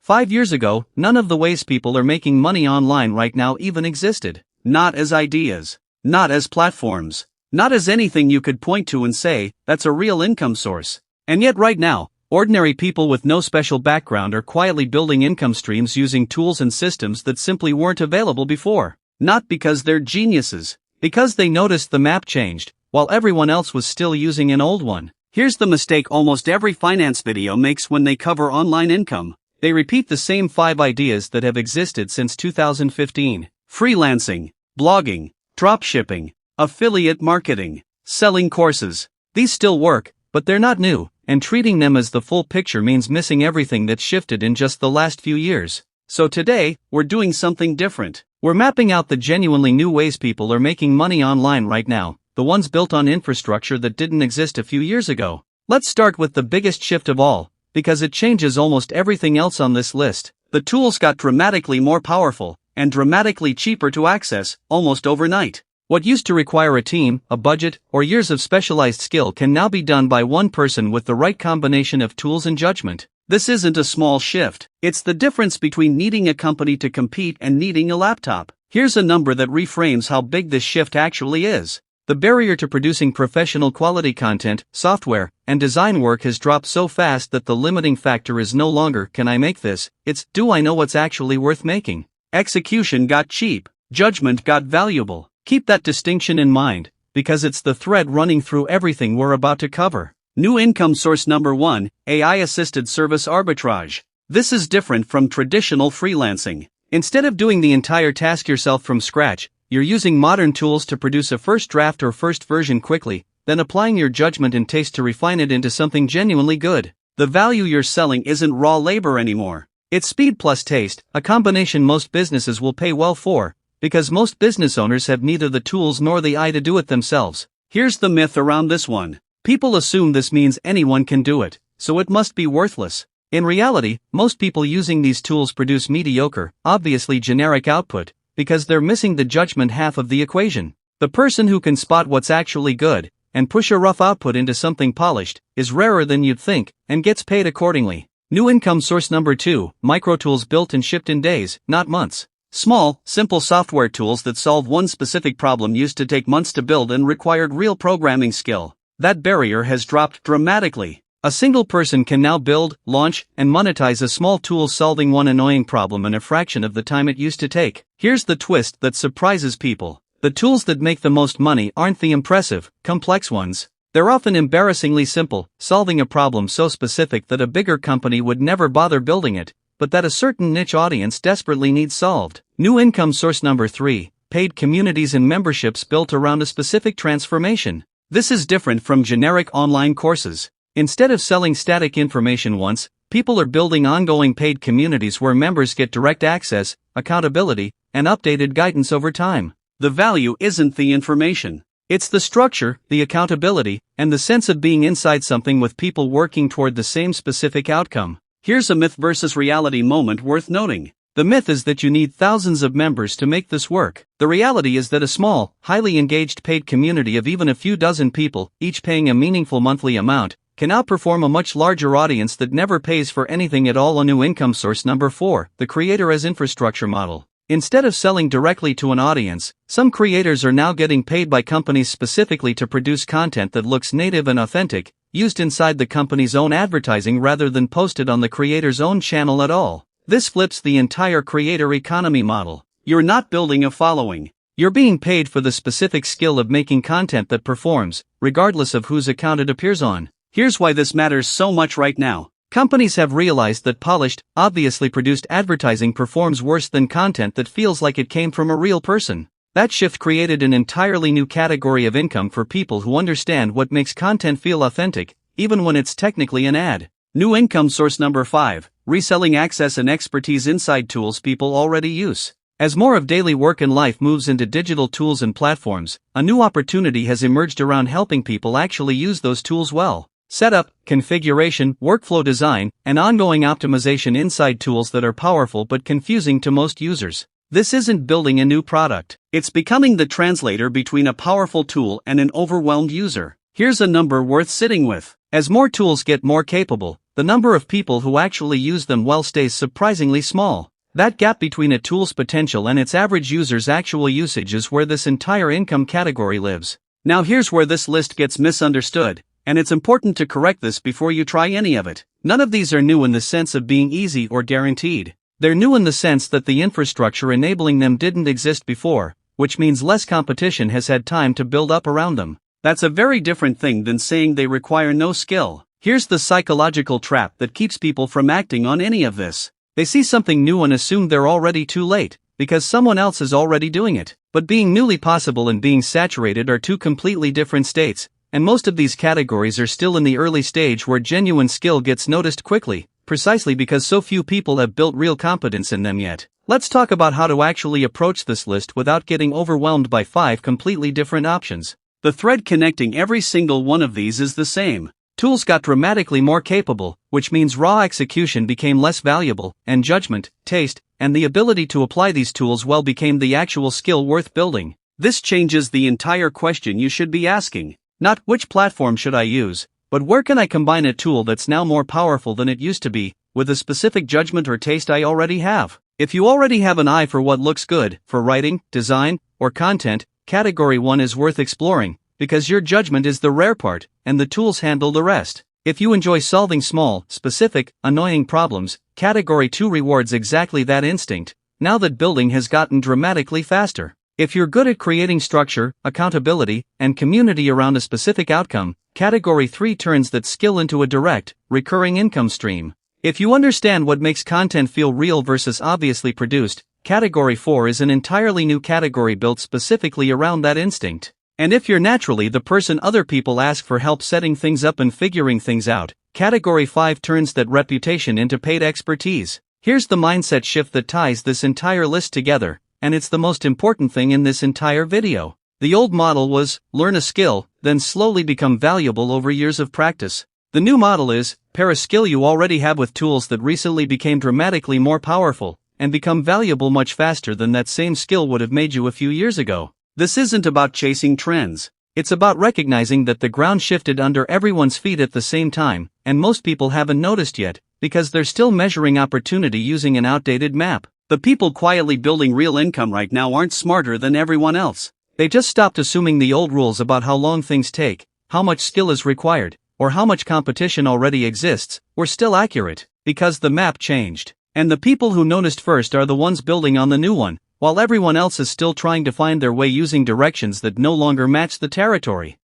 5 years ago, none of the ways people are making money online right now even existed. Not as ideas. Not as platforms. Not as anything you could point to and say, that's a real income source. And yet right now, ordinary people with no special background are quietly building income streams using tools and systems that simply weren't available before. Not because they're geniuses. Because they noticed the map changed, while everyone else was still using an old one. Here's the mistake almost every finance video makes when they cover online income. They repeat the same 5 ideas that have existed since 2015. Freelancing, blogging, dropshipping, affiliate marketing, selling courses. These still work, but they're not new, and treating them as the full picture means missing everything that's shifted in just the last few years. So today, we're doing something different. We're mapping out the genuinely new ways people are making money online right now, the ones built on infrastructure that didn't exist a few years ago. Let's start with the biggest shift of all, because it changes almost everything else on this list. The tools got dramatically more powerful, and dramatically cheaper to access, almost overnight. What used to require a team, a budget, or years of specialized skill can now be done by one person with the right combination of tools and judgment. This isn't a small shift. It's the difference between needing a company to compete and needing a laptop. Here's a number that reframes how big this shift actually is. The barrier to producing professional quality content, software, and design work has dropped so fast that the limiting factor is no longer, can I make this? It's, do I know what's actually worth making? Execution got cheap. Judgment got valuable. Keep that distinction in mind, because it's the thread running through everything we're about to cover. New income source number 1, AI-assisted service arbitrage. This is different from traditional freelancing. Instead of doing the entire task yourself from scratch, you're using modern tools to produce a first draft or first version quickly, then applying your judgment and taste to refine it into something genuinely good. The value you're selling isn't raw labor anymore. It's speed plus taste, a combination most businesses will pay well for, because most business owners have neither the tools nor the eye to do it themselves. Here's the myth around this one. People assume this means anyone can do it, so it must be worthless. In reality, most people using these tools produce mediocre, obviously generic output, because they're missing the judgment half of the equation. The person who can spot what's actually good, and push a rough output into something polished, is rarer than you'd think, and gets paid accordingly. New income source number 2, microtools built and shipped in days, not months. Small, simple software tools that solve one specific problem used to take months to build and required real programming skill. That barrier has dropped dramatically. A single person can now build, launch, and monetize a small tool solving one annoying problem in a fraction of the time it used to take. Here's the twist that surprises people. The tools that make the most money aren't the impressive, complex ones. They're often embarrassingly simple, solving a problem so specific that a bigger company would never bother building it, but that a certain niche audience desperately needs solved. New income source number 3, paid communities and memberships built around a specific transformation. This is different from generic online courses. Instead of selling static information once, people are building ongoing paid communities where members get direct access, accountability, and updated guidance over time. The value isn't the information. It's the structure, the accountability, and the sense of being inside something with people working toward the same specific outcome. Here's a myth versus reality moment worth noting. The myth is that you need thousands of members to make this work. The reality is that a small, highly engaged paid community of even a few dozen people, each paying a meaningful monthly amount, can outperform a much larger audience that never pays for anything at all. A new income source number 4, the creator as infrastructure model. Instead of selling directly to an audience, some creators are now getting paid by companies specifically to produce content that looks native and authentic, used inside the company's own advertising rather than posted on the creator's own channel at all. This flips the entire creator economy model. You're not building a following. You're being paid for the specific skill of making content that performs, regardless of whose account it appears on. Here's why this matters so much right now. Companies have realized that polished, obviously produced advertising performs worse than content that feels like it came from a real person. That shift created an entirely new category of income for people who understand what makes content feel authentic, even when it's technically an ad. New income source number 5, reselling access and expertise inside tools people already use. As more of daily work and life moves into digital tools and platforms, a new opportunity has emerged around helping people actually use those tools well. Setup, configuration, workflow design, and ongoing optimization inside tools that are powerful but confusing to most users. This isn't building a new product. It's becoming the translator between a powerful tool and an overwhelmed user. Here's a number worth sitting with. As more tools get more capable, the number of people who actually use them well stays surprisingly small. That gap between a tool's potential and its average user's actual usage is where this entire income category lives. Now here's where this list gets misunderstood, and it's important to correct this before you try any of it. None of these are new in the sense of being easy or guaranteed. They're new in the sense that the infrastructure enabling them didn't exist before, which means less competition has had time to build up around them. That's a very different thing than saying they require no skill. Here's the psychological trap that keeps people from acting on any of this. They see something new and assume they're already too late, because someone else is already doing it. But being newly possible and being saturated are two completely different states, and most of these categories are still in the early stage where genuine skill gets noticed quickly, precisely because so few people have built real competence in them yet. Let's talk about how to actually approach this list without getting overwhelmed by 5 completely different options. The thread connecting every single one of these is the same. Tools got dramatically more capable, which means raw execution became less valuable, and judgment, taste, and the ability to apply these tools well became the actual skill worth building. This changes the entire question you should be asking. Not which platform should I use, but where can I combine a tool that's now more powerful than it used to be, with a specific judgment or taste I already have. If you already have an eye for what looks good, for writing, design, or content, Category 1 is worth exploring, because your judgment is the rare part, and the tools handle the rest. If you enjoy solving small, specific, annoying problems, Category 2 rewards exactly that instinct, now that building has gotten dramatically faster. If you're good at creating structure, accountability, and community around a specific outcome, Category 3 turns that skill into a direct, recurring income stream. If you understand what makes content feel real versus obviously produced, Category 4 is an entirely new category built specifically around that instinct. And if you're naturally the person other people ask for help setting things up and figuring things out, Category 5 turns that reputation into paid expertise. Here's the mindset shift that ties this entire list together, and it's the most important thing in this entire video. The old model was, learn a skill, then slowly become valuable over years of practice. The new model is, pair a skill you already have with tools that recently became dramatically more powerful, and become valuable much faster than that same skill would have made you a few years ago. This isn't about chasing trends. It's about recognizing that the ground shifted under everyone's feet at the same time, and most people haven't noticed yet, because they're still measuring opportunity using an outdated map. The people quietly building real income right now aren't smarter than everyone else. They just stopped assuming the old rules about how long things take, how much skill is required, or how much competition already exists, were still accurate, because the map changed. And the people who noticed first are the ones building on the new one, while everyone else is still trying to find their way using directions that no longer match the territory.